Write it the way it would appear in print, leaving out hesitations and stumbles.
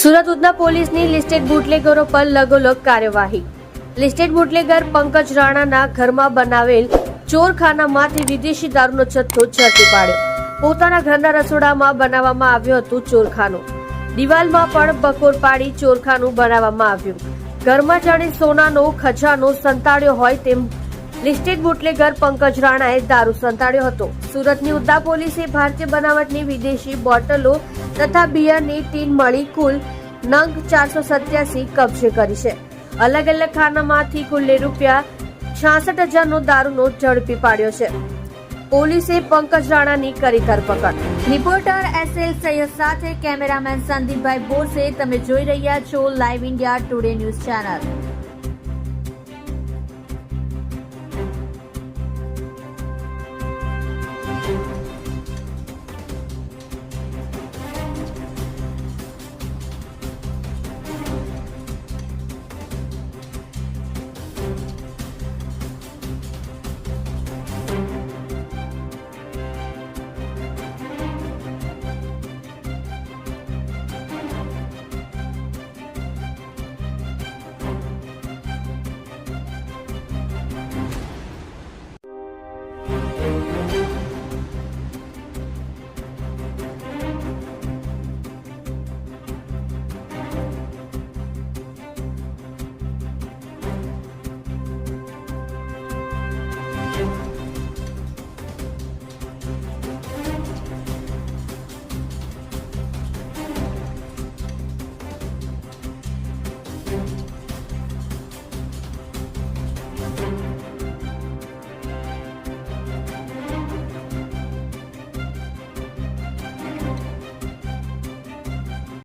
સુરત ઉધના પોલીસની લિસ્ટેડ બુટલેગરો પર લગોલગ કાર્યવાહી। લિસ્ટેડ બુટલેગર પંકજ રાણાના ઘરમાં બનાવેલ ચોરખાનામાંથી વિદેશી દારૂનો જથ્થો ઝડપી પાડ્યો। પોતાના ઘરના રસોડામાં બનાવવામાં આવ્યું હતું ચોરખાનું। દિવાલમાં પણ બકોર પાડી ચોરખાનું બનાવવામાં આવ્યું। ઘરમાં જાણે સોનાનો ખજાનો સંતાડ્યો હોય તેમ લિસ્ટેડ બુટલેગર પંકજ રાણાએ દારૂ સંતાડ્યો હતો। સુરતની ઉધના પોલીસે ભારતીય બનાવટની વિદેશી બોટલો તથા બિયરની ટીન મળી કુલ નંગ 487 કબજે કરી છે। અલગ અલગ ખાનામાંથી કુલ ₹66,000નો દારૂનો ઝડપી પાડ્યો છે। પોલીસે પંકજ રાણાની કરી ધરપકડ। રિપોર્ટર SL સૈયદ સાથે કેમેરામેન સંદીપભાઈ બોરસે। તમે જોઈ રહ્યા છો live India today news channel.